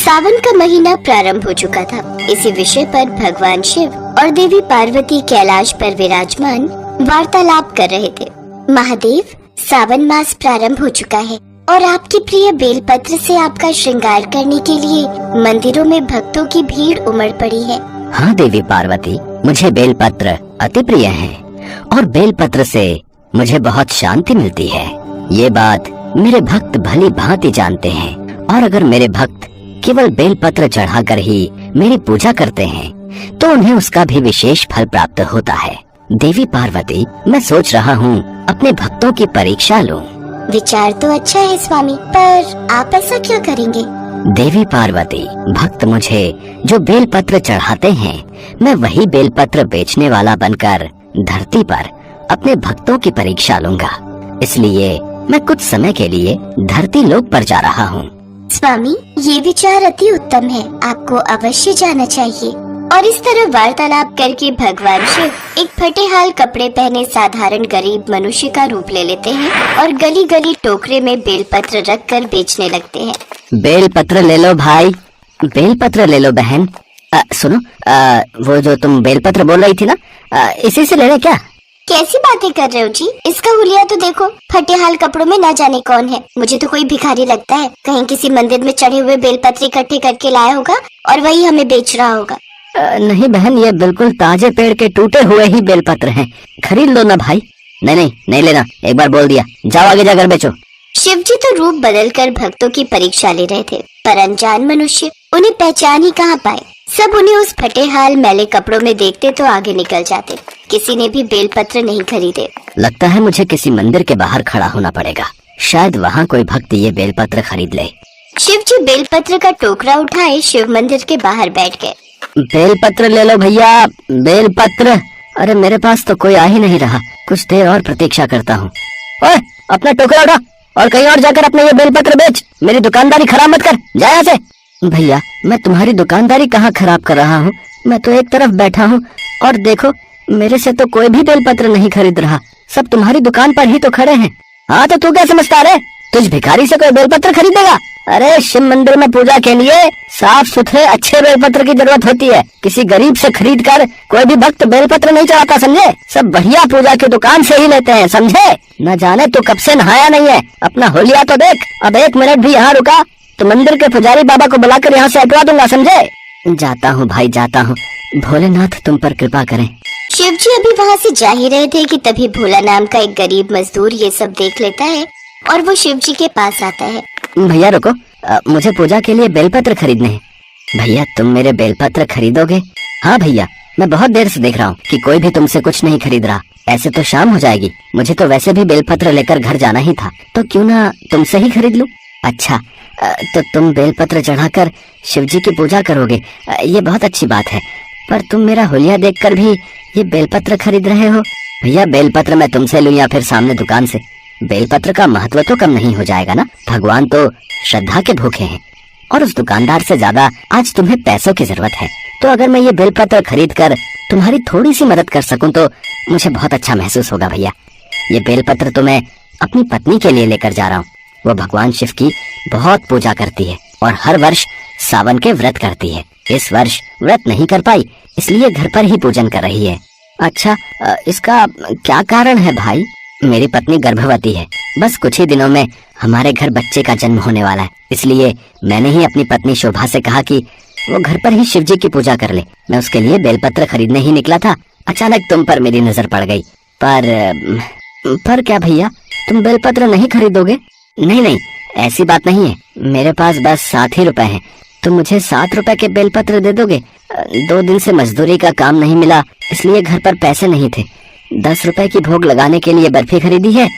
सावन का महीना प्रारंभ हो चुका था। इसी विषय पर भगवान शिव और देवी पार्वती कैलाश पर विराजमान वार्तालाप कर रहे थे। महादेव, सावन मास प्रारंभ हो चुका है और आपकी प्रिय बेलपत्र से आपका श्रृंगार करने के लिए मंदिरों में भक्तों की भीड़ उमड़ पड़ी है। हाँ देवी पार्वती, मुझे बेलपत्र अति प्रिय है और बेलपत्र से मुझे बहुत शांति मिलती है। ये बात मेरे भक्त भली भांति जानते हैं और अगर मेरे भक्त केवल बेलपत्र चढ़ाकर ही मेरी पूजा करते हैं तो उन्हें उसका भी विशेष फल प्राप्त होता है। देवी पार्वती, मैं सोच रहा हूँ अपने भक्तों की परीक्षा लूं। विचार तो अच्छा है स्वामी, पर आप ऐसा क्यों करेंगे? देवी पार्वती, भक्त मुझे जो बेलपत्र चढ़ाते हैं, मैं वही बेलपत्र बेचने वाला बनकर धरती पर अपने भक्तों की परीक्षा लूंगा। इसलिए मैं कुछ समय के लिए धरती लोक पर जा रहा हूँ। स्वामी, ये विचार अति उत्तम है, आपको अवश्य जाना चाहिए। और इस तरह वार्तालाप करके भगवान शिव एक फटेहाल कपड़े पहने साधारण गरीब मनुष्य का रूप ले लेते हैं और गली गली टोकरे में बेलपत्र रखकर बेचने लगते हैं। बेलपत्र ले लो भाई, बेलपत्र ले लो बहन। सुनो, वो जो तुम बेलपत्र बोल रही थी ना, इसी से ले रहे क्या? कैसी बातें कर रहे हो जी? इसका हुलिया तो देखो, फटेहाल कपड़ों में न जाने कौन है। मुझे तो कोई भिखारी लगता है, कहीं किसी मंदिर में चढ़े हुए बेलपत्र इकट्ठे करके लाया होगा और वही हमें बेच रहा होगा। नहीं बहन, ये बिल्कुल ताजे पेड़ के टूटे हुए ही बेलपत्र हैं। खरीद लो ना भाई। नहीं लेना, एक बार बोल दिया, जाओ आगे जाकर बेचो। शिव जी तो रूप बदलकर भक्तों की परीक्षा ले रहे थे, पर अनजान मनुष्य उन्हें पहचान ही कहाँ पाए। सब उन्हें उस फटेहाल मैले कपड़ों में देखते तो आगे निकल जाते। किसी ने भी बेलपत्र नहीं खरीदे। लगता है मुझे किसी मंदिर के बाहर खड़ा होना पड़ेगा, शायद वहाँ कोई भक्त ये बेलपत्र खरीद ले। शिव जी बेलपत्र का टोकरा उठाए शिव मंदिर के बाहर बैठ गए। बेलपत्र ले लो भैया, बेलपत्र। अरे मेरे पास तो कोई आ ही नहीं रहा, कुछ देर और प्रतीक्षा करता हूँ। ओए, अपना टोकरा उठा और कहीं और जाकर अपने ये बेलपत्र बेच, मेरी दुकानदारी खराब मत कर, जा यहाँ से। भैया, मैं तुम्हारी दुकानदारी कहाँ खराब कर रहा हूँ? मैं तो एक तरफ बैठा हूँ और देखो, मेरे से तो कोई भी बेलपत्र नहीं खरीद रहा, सब तुम्हारी दुकान पर ही तो खड़े हैं। हाँ तो तू क्या समझता रे? तुझ भिखारी से कोई बेलपत्र खरीदेगा? अरे शिव मंदिर में पूजा के लिए साफ सुथरे अच्छे बेलपत्र की जरूरत होती है। किसी गरीब से खरीद कर कोई भी भक्त बेलपत्र नहीं चढ़ाता, समझे? सब बढ़िया पूजा की दुकान से ही लेते हैं, समझे? न जाने तू कब से नहाया नहीं है, अपना होलिया तो देख। अब एक मिनट भी यहाँ रुका तो मंदिर के पुजारी बाबा को बुलाकर यहाँ से हटवा दूंगा, समझे? जाता हूँ भाई, जाता हूँ। भोलेनाथ तुम पर कृपा करें। शिव जी अभी वहाँ से जा ही रहे थे कि तभी भोला नाम का एक गरीब मजदूर ये सब देख लेता है और वो शिव जी के पास आता है। भैया रुको, मुझे पूजा के लिए बेलपत्र खरीदने हैं। भैया, तुम मेरे बेलपत्र खरीदोगे? हाँ भैया, मैं बहुत देर से देख रहा हूँ कि कोई भी तुमसे कुछ नहीं खरीद रहा। ऐसे तो शाम हो जाएगी, मुझे तो वैसे भी बेलपत्र लेकर घर जाना ही था, तो क्यों ना तुमसे ही खरीद लूं। अच्छा, तो तुम बेलपत्र चढ़ाकर शिव जी की पूजा करोगे, ये बहुत अच्छी बात है। पर तुम मेरा हुलिया देखकर भी ये बेलपत्र खरीद रहे हो? भैया, बेलपत्र मैं तुमसे लूं या फिर सामने दुकान से, बेलपत्र का महत्व तो कम नहीं हो जाएगा ना। भगवान तो श्रद्धा के भूखे हैं और उस दुकानदार से ज्यादा आज तुम्हें पैसों की जरूरत है। तो अगर मैं ये बेलपत्र खरीद कर तुम्हारी थोड़ी सी मदद कर सकूं तो मुझे बहुत अच्छा महसूस होगा। भैया, ये बेलपत्र तो मैं अपनी पत्नी के लिए लेकर जा रहा हूँ। वो भगवान शिव की बहुत पूजा करती है और हर वर्ष सावन के व्रत करती है। इस वर्ष व्रत नहीं कर पाई, इसलिए घर पर ही पूजन कर रही है। अच्छा, इसका क्या कारण है भाई? मेरी पत्नी गर्भवती है, बस कुछ ही दिनों में हमारे घर बच्चे का जन्म होने वाला है, इसलिए मैंने ही अपनी पत्नी शोभा से कहा कि वो घर पर ही शिव जी की पूजा कर ले। मैं उसके लिए बेलपत्र खरीदने ही निकला था, अचानक तुम पर मेरी नजर पड़ गई। पर क्या भैया, तुम बेलपत्र नहीं खरीदोगे? नहीं, ऐसी बात नहीं है, मेरे पास बस 7 ही रुपए हैं। तुम मुझे 7 रुपए के बेलपत्र दे दोगे? 2 दिन से मजदूरी का काम नहीं मिला, इसलिए घर पर पैसे नहीं थे। 10 रुपए की भोग लगाने के लिए बर्फी खरीदी है,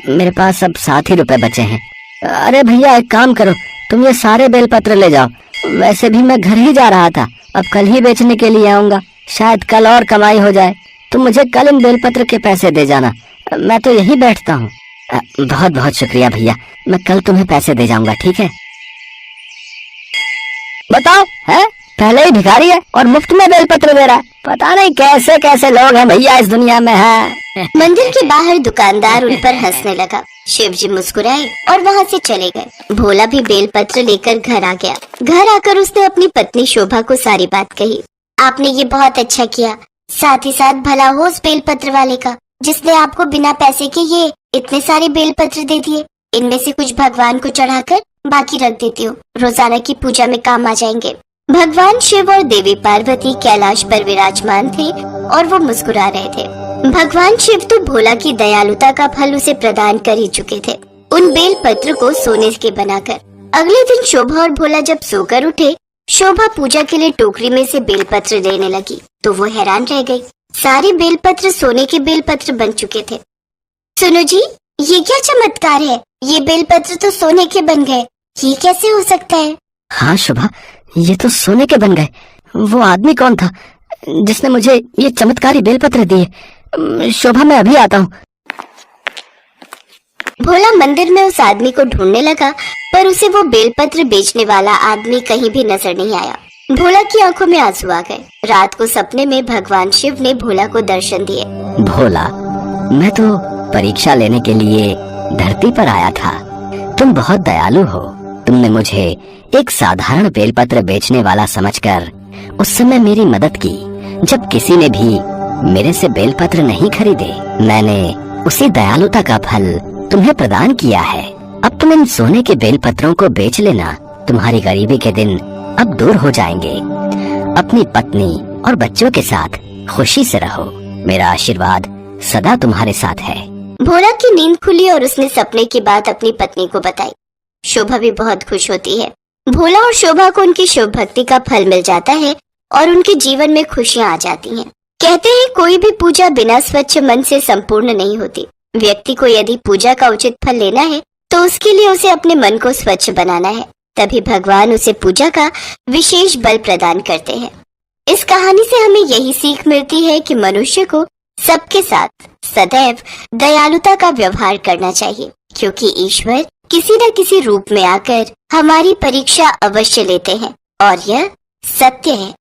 मेरे पास अब 7 ही रुपए बचे हैं। अरे भैया, एक काम करो, तुम ये सारे बेलपत्र ले जाओ। वैसे भी मैं घर ही जा रहा था, अब कल ही बेचने के लिए आऊंगा, शायद कल और कमाई हो जाए। तुम मुझे कल इन बेलपत्र के पैसे दे जाना, मैं तो यही बैठता हूँ। बहुत बहुत शुक्रिया भैया, मैं कल तुम्हें पैसे दे जाऊंगा, ठीक है? बताओ, है पहले ही भिखारी है और मुफ्त में बेलपत्र दे रहा है। पता नहीं कैसे कैसे लोग हैं भैया इस दुनिया में है। मंदिर के बाहर दुकानदार उन पर हंसने लगा। शिव जी मुस्कुराए और वहाँ से चले गए। भोला भी बेलपत्र लेकर घर आ गया। घर आकर उसने अपनी पत्नी शोभा को सारी बात कही। आपने ये बहुत अच्छा किया, साथ ही साथ भला हो उस बेलपत्र वाले का जिसने आपको बिना पैसे के ये इतने सारे बेलपत्र दे दिए। इनमें से कुछ भगवान को चढ़ाकर बाकी रख देती हूँ, रोजाना की पूजा में काम आ जाएंगे। भगवान शिव और देवी पार्वती कैलाश पर विराजमान थे और वो मुस्कुरा रहे थे। भगवान शिव तो भोला की दयालुता का फल उसे प्रदान कर ही चुके थे, उन बेल पत्र को सोने के बनाकर। अगले दिन शोभा और भोला जब सोकर उठे, शोभा पूजा के लिए टोकरी में से बेलपत्र लेने लगी तो वो हैरान रह गई। सारे बेलपत्र सोने के बेलपत्र बन चुके थे। सुनो जी, ये क्या चमत्कार है, ये बेलपत्र तो सोने के बन गए, ये कैसे हो सकता है? हाँ शोभा, ये तो सोने के बन गए। वो आदमी कौन था जिसने मुझे ये चमत्कारी बेलपत्र दिए? शोभा, मैं अभी आता हूँ। भोला मंदिर में उस आदमी को ढूंढने लगा, पर उसे वो बेलपत्र बेचने वाला आदमी कहीं भी नजर नहीं आया। भोला की आंखों में आंसू आ गए। रात को सपने में भगवान शिव ने भोला को दर्शन दिए। भोला, मैं तो परीक्षा लेने के लिए धरती पर आया था। तुम बहुत दयालु हो। तुमने मुझे एक साधारण बेलपत्र बेचने वाला समझकर उस समय मेरी मदद की। जब किसी ने भी मेरे से बेलपत्र नहीं खरीदे, मैंने उसी दयालुता का फल तुम्हें प्रदान किया है। अब तुम इन सोने के बेलपत्रों को बेच लेना। तुम्हारी गरीबी के दिन अब दूर हो जाएंगे। अपनी पत्नी और बच्चों के साथ खुशी से रहो। मेरा आशीर्वाद सदा तुम्हारे साथ है। भोला की नींद खुली और उसने सपने की बात अपनी पत्नी को बताई। शोभा भी बहुत खुश होती है। भोला और शोभा को उनकी शुभ भक्ति का फल मिल जाता है और उनके जीवन में खुशियाँ आ जाती हैं। कहते हैं कोई भी पूजा बिना स्वच्छ मन से संपूर्ण नहीं होती। व्यक्ति को यदि पूजा का उचित फल लेना है तो उसके लिए उसे अपने मन को स्वच्छ बनाना है, तभी भगवान उसे पूजा का विशेष बल प्रदान करते हैं। इस कहानी से हमें यही सीख मिलती है कि मनुष्य को सबके साथ सदैव दयालुता का व्यवहार करना चाहिए, क्योंकि ईश्वर किसी न किसी रूप में आकर हमारी परीक्षा अवश्य लेते हैं और यह सत्य है।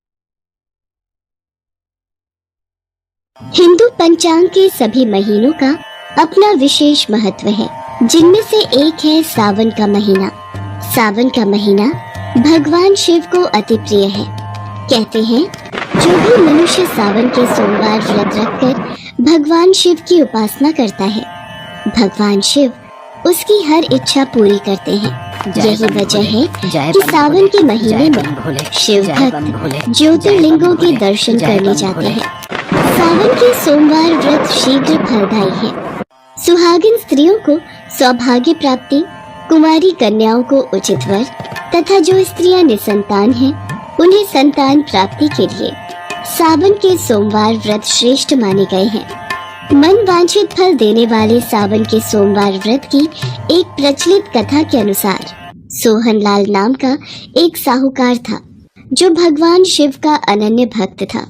हिंदू पंचांग के सभी महीनों का अपना विशेष महत्व है, जिनमें से एक है सावन का महीना। सावन का महीना भगवान शिव को अति प्रिय है। कहते हैं जो भी मनुष्य सावन के सोमवार व्रत रखकर भगवान शिव की उपासना करता है, भगवान शिव उसकी हर इच्छा पूरी करते हैं। यही वजह है कि सावन के महीने में शिव भक्त ज्योतिर्लिंगों के दर्शन करने जाते हैं। सावन के सोमवार व्रत शीघ्र फलदायी है। सुहागिन स्त्रियों को सौभाग्य प्राप्ति, कुमारी कन्याओं को उचित वर तथा जो स्त्रियां निसंतान हैं उन्हें संतान प्राप्ति के लिए सावन के सोमवार व्रत श्रेष्ठ माने गए हैं। मन वांछित फल देने वाले सावन के सोमवार व्रत की एक प्रचलित कथा के अनुसार सोहनलाल नाम का एक साहूकार था जो भगवान शिव का अनन्य भक्त था।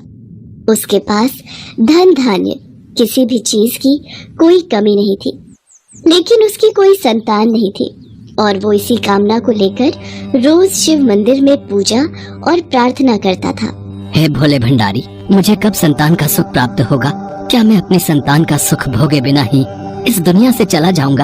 उसके पास धन धान्य किसी भी चीज की कोई कमी नहीं थी, लेकिन उसकी कोई संतान नहीं थी और वो इसी कामना को लेकर रोज शिव मंदिर में पूजा और प्रार्थना करता था। हे भोले भंडारी, मुझे कब संतान का सुख प्राप्त होगा? क्या मैं अपनी संतान का सुख भोगे बिना ही इस दुनिया से चला जाऊंगा?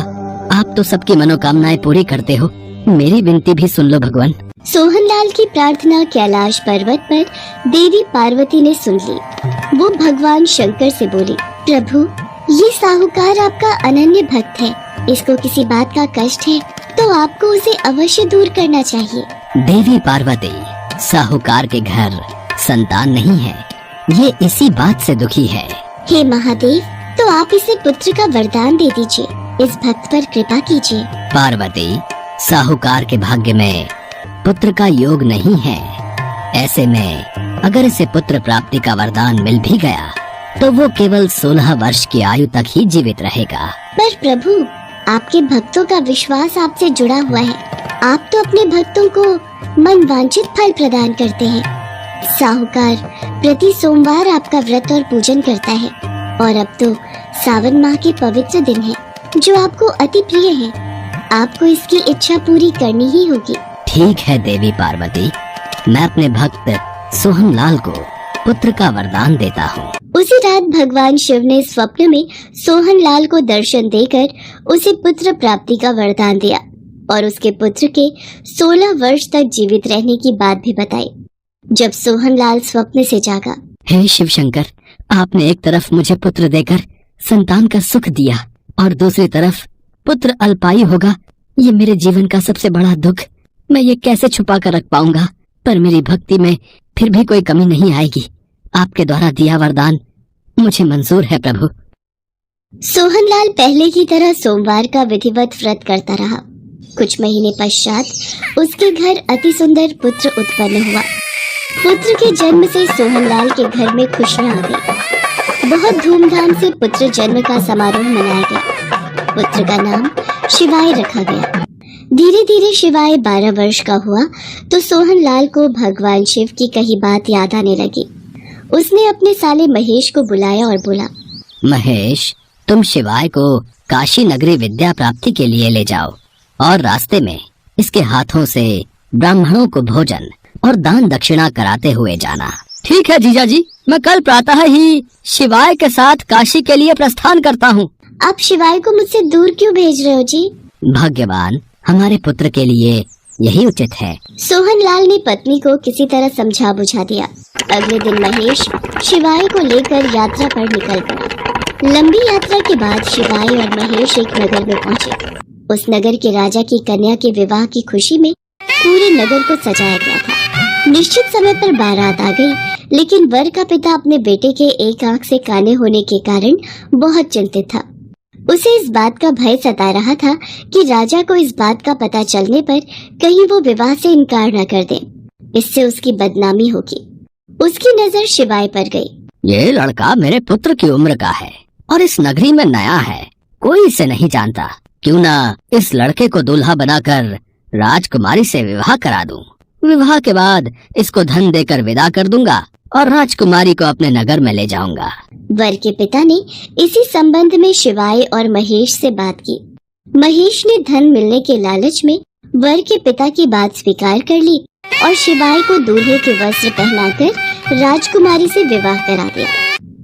आप तो सबकी मनोकामनाएं पूरी करते हो, मेरी विनती भी सुन लो भगवान। सोहनलाल की प्रार्थना कैलाश पर्वत पर देवी पार्वती ने सुन ली। वो भगवान शंकर से बोली, प्रभु, ये साहूकार आपका अनन्य भक्त है, इसको किसी बात का कष्ट है तो आपको उसे अवश्य दूर करना चाहिए। देवी पार्वती, साहूकार के घर संतान नहीं है, ये इसी बात से दुखी है। हे महादेव, तो आप इसे पुत्र का वरदान दे दीजिए, इस भक्त पर कृपा कीजिए। पार्वती, साहूकार के भाग्य में पुत्र का योग नहीं है। ऐसे में अगर इसे पुत्र प्राप्ति का वरदान मिल भी गया तो वो केवल 16 वर्ष की आयु तक ही जीवित रहेगा। पर प्रभु, आपके भक्तों का विश्वास आपसे जुड़ा हुआ है। आप तो अपने भक्तों को मन वांछित फल प्रदान करते हैं। साहूकार प्रति सोमवार आपका व्रत और पूजन करता है और अब तो सावन माह के पवित्र दिन है जो आपको अति प्रिय है। आपको इसकी इच्छा पूरी करनी ही होगी। ठीक है देवी पार्वती, मैं अपने भक्त सोहनलाल को पुत्र का वरदान देता हूँ। उसी रात भगवान शिव ने स्वप्न में सोहन लाल को दर्शन देकर उसे पुत्र प्राप्ति का वरदान दिया और उसके पुत्र के 16 वर्ष तक जीवित रहने की बात भी बताई। जब सोहन लाल स्वप्न से जागा, हे शिव शंकर, आपने एक तरफ मुझे पुत्र देकर संतान का सुख दिया और दूसरी तरफ पुत्र अल्पायु होगा। ये मेरे जीवन का सबसे बड़ा दुख। मैं ये कैसे छुपा कर रख पाऊंगा? पर मेरी भक्ति में फिर भी कोई कमी नहीं आएगी। आपके द्वारा दिया वरदान मुझे मंजूर है प्रभु। सोहन लाल पहले की तरह सोमवार का विधिवत व्रत करता रहा। कुछ महीने पश्चात उसके घर अति सुंदर पुत्र उत्पन्न हुआ। पुत्र के जन्म से सोहन लाल के घर में खुशियां आ गई। बहुत धूमधाम से पुत्र जन्म का समारोह मनाया गया। पुत्र का नाम शिवाय रखा गया। धीरे धीरे शिवाय 12 वर्ष का हुआ तो सोहन लाल को भगवान शिव की कही बात याद आने लगी। उसने अपने साले महेश को बुलाया और बोला, महेश, तुम शिवाय को काशी नगरी विद्या प्राप्ति के लिए ले जाओ और रास्ते में इसके हाथों से ब्राह्मणों को भोजन और दान दक्षिणा कराते हुए जाना। ठीक है जीजा जी, मैं कल प्रातः ही शिवाय के साथ काशी के लिए प्रस्थान करता हूँ। आप शिवाय को मुझसे दूर क्यों भेज रहे हो जी? भाग्यवान, हमारे पुत्र के लिए यही उचित है। सोहन लाल ने पत्नी को किसी तरह समझा बुझा दिया। अगले दिन महेश शिवाय को लेकर यात्रा पर निकल पड़ा। लंबी यात्रा के बाद शिवाय और महेश एक नगर में पहुंचे। उस नगर के राजा की कन्या के विवाह की खुशी में पूरे नगर को सजाया गया था। निश्चित समय पर बारात आ गई, लेकिन वर का पिता अपने बेटे के एक आंख से काने होने के कारण बहुत चिंतित था। उसे इस बात का भय सता रहा था कि राजा को इस बात का पता चलने पर कहीं वो विवाह से इनकार न कर दे। इससे उसकी बदनामी होगी। उसकी नजर शिवाय पर गई। ये लड़का मेरे पुत्र की उम्र का है और इस नगरी में नया है। कोई इसे नहीं जानता। क्यों ना इस लड़के को दूल्हा बनाकर राजकुमारी से विवाह करा दूं। विवाह के बाद इसको धन देकर विदा कर दूंगा और राजकुमारी को अपने नगर में ले जाऊंगा। वर के पिता ने इसी संबंध में शिवाय और महेश से बात की। महेश ने धन मिलने के लालच में वर के पिता की बात स्वीकार कर ली और शिवाय को दूल्हे के वस्त्र पहनाकर राजकुमारी से विवाह करा दिया।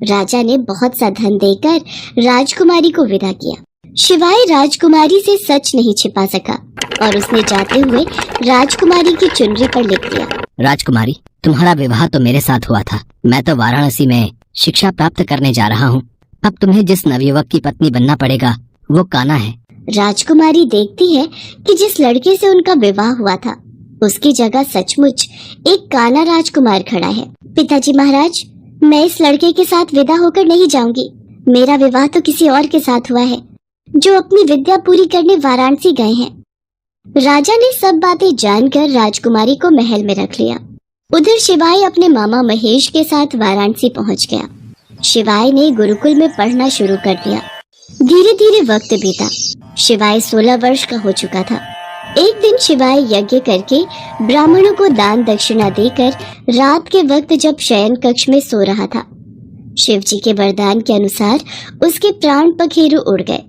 राजा ने बहुत सा धन देकर राजकुमारी को विदा किया। शिवाय राजकुमारी से सच नहीं छिपा सका और उसने जाते हुए राजकुमारी की चुनरी पर लिख दिया, राजकुमारी, तुम्हारा विवाह तो मेरे साथ हुआ था। मैं तो वाराणसी में शिक्षा प्राप्त करने जा रहा हूँ। अब तुम्हें जिस नवयुवक की पत्नी बनना पड़ेगा वो काना है। राजकुमारी देखती है कि जिस लड़के से उनका विवाह हुआ था उसकी जगह सचमुच एक काना राजकुमार खड़ा है। पिताजी महाराज, मैं इस लड़के के साथ विदा होकर नहीं जाऊंगी। मेरा विवाह तो किसी और के साथ हुआ है जो अपनी विद्या पूरी करने वाराणसी गए हैं। राजा ने सब बातें जानकर राजकुमारी को महल में रख लिया। उधर शिवाय अपने मामा महेश के साथ वाराणसी पहुंच गया। शिवाय ने गुरुकुल में पढ़ना शुरू कर दिया। धीरे धीरे वक्त बीता। शिवाय 16 वर्ष का हो चुका था। एक दिन शिवाय यज्ञ करके ब्राह्मणों को दान दक्षिणा देकर रात के वक्त जब शयन कक्ष में सो रहा था, शिव जी के वरदान के अनुसार उसके प्राण पखेरु उड़ गए।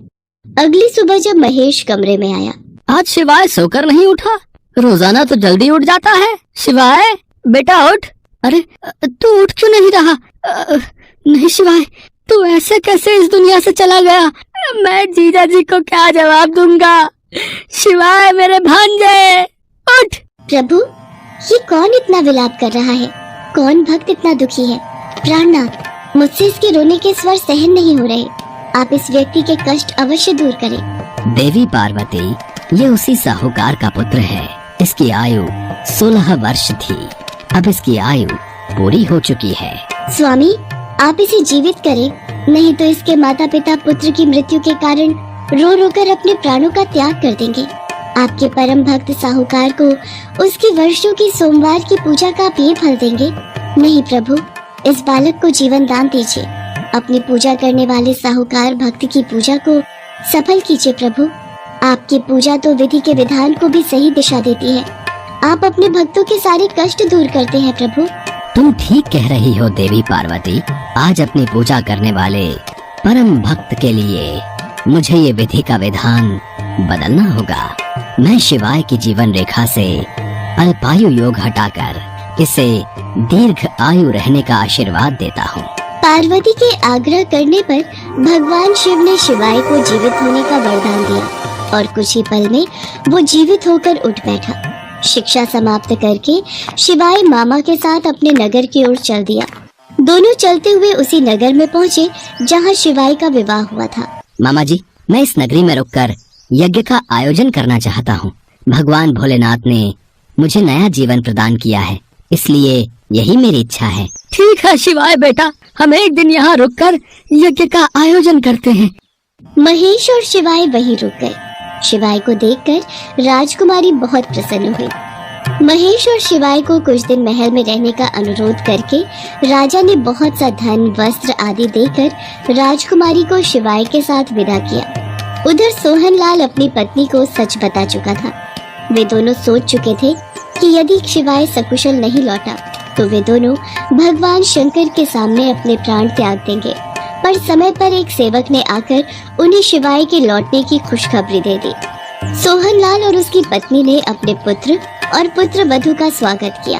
अगली सुबह जब महेश कमरे में आया, आज शिवाय सोकर नहीं उठा। रोजाना तो जल्दी उठ जाता है। शिवाय बेटा उठ। अरे तू उठ क्यों नहीं रहा? नहीं शिवाय, तू ऐसे कैसे इस दुनिया से चला गया? मैं जीजा जी को क्या जवाब दूंगा? शिवाय मेरे भांजे, उठ। प्रभु, ये कौन इतना विलाप कर रहा है? कौन भक्त इतना दुखी है? प्राणनाथ, मुझसे इसके रोने के स्वर सहन नहीं हो रहे। आप इस व्यक्ति के कष्ट अवश्य दूर करें। देवी पार्वती, ये उसी साहूकार का पुत्र है। इसकी आयु 16 वर्ष थी। अब इसकी आयु पूरी हो चुकी है। स्वामी, आप इसे जीवित करें, नहीं तो इसके माता पिता पुत्र की मृत्यु के कारण रो रो कर अपने प्राणों का त्याग कर देंगे। आपके परम भक्त साहूकार को उसकी वर्षों की सोमवार की पूजा का आप ये फल देंगे? नहीं प्रभु, इस बालक को जीवन दान दीजिए। अपनी पूजा करने वाले साहूकार भक्त की पूजा को सफल कीजिए प्रभु। आपकी पूजा तो विधि के विधान को भी सही दिशा देती है। आप अपने भक्तों के सारे कष्ट दूर करते हैं प्रभु। तुम ठीक कह रही हो देवी पार्वती। आज अपनी पूजा करने वाले परम भक्त के लिए मुझे ये विधि का विधान बदलना होगा। मैं शिवाय की जीवन रेखा से अल्पायु योग हटाकर इसे दीर्घ आयु रहने का आशीर्वाद देता हूँ। पार्वती के आग्रह करने पर भगवान शिव ने शिवाय को जीवित होने का वरदान दिया और कुछ ही पल में वो जीवित होकर उठ बैठा। शिक्षा समाप्त करके शिवाय मामा के साथ अपने नगर की ओर चल दिया। दोनों चलते हुए उसी नगर में पहुँचे जहाँ शिवाय का विवाह हुआ था। मामा जी, मैं इस नगरी में रुककर यज्ञ का आयोजन करना चाहता हूँ। भगवान भोलेनाथ ने मुझे नया जीवन प्रदान किया है, इसलिए यही मेरी इच्छा है। ठीक है शिवाय बेटा, हम एक दिन यहाँ रुककर यज्ञ का आयोजन करते हैं। महेश और शिवाय वहीं रुक गए। शिवाय को देखकर राजकुमारी बहुत प्रसन्न हुई। महेश और शिवाय को कुछ दिन महल में रहने का अनुरोध करके राजा ने बहुत सा धन, वस्त्र आदि देकर राजकुमारी को शिवाय के साथ विदा किया। उधर सोहनलाल अपनी पत्नी को सच बता चुका था। वे दोनों सोच चुके थे कि यदि शिवाय सकुशल नहीं लौटा तो वे दोनों भगवान शंकर के सामने अपने प्राण त्याग देंगे। पर समय पर एक सेवक ने आकर उन्हें शिवाय के लौटने की खुशखबरी दे दी। सोहनलाल और उसकी पत्नी ने अपने पुत्र और पुत्र वधू का स्वागत किया।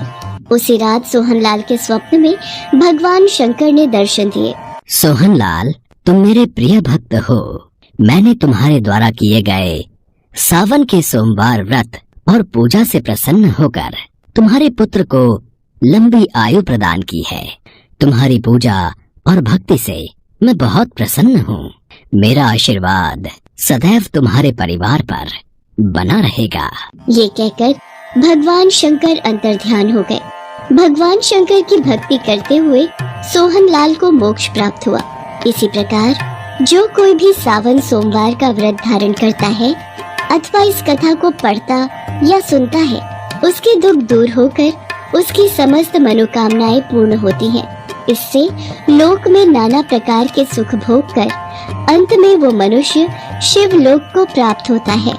उसी रात सोहनलाल के स्वप्न में भगवान शंकर ने दर्शन दिए। सोहनलाल, तुम मेरे प्रिय भक्त हो। मैंने तुम्हारे द्वारा किए गए सावन के सोमवार व्रत और पूजा से प्रसन्न होकर तुम्हारे पुत्र को लंबी आयु प्रदान की है। तुम्हारी पूजा और भक्ति से मैं बहुत प्रसन्न हूँ। मेरा आशीर्वाद सदैव तुम्हारे परिवार पर बना रहेगा। ये कहकर भगवान शंकर अंतर्ध्यान हो गए। भगवान शंकर की भक्ति करते हुए सोहनलाल को मोक्ष प्राप्त हुआ। इसी प्रकार जो कोई भी सावन सोमवार का व्रत धारण करता है अथवा इस कथा को पढ़ता या सुनता है, उसके दुख दूर होकर उसकी समस्त मनोकामनाएं पूर्ण होती हैं। इससे लोक में नाना प्रकार के सुख भोग कर अंत में वो मनुष्य शिव लोक को प्राप्त होता है।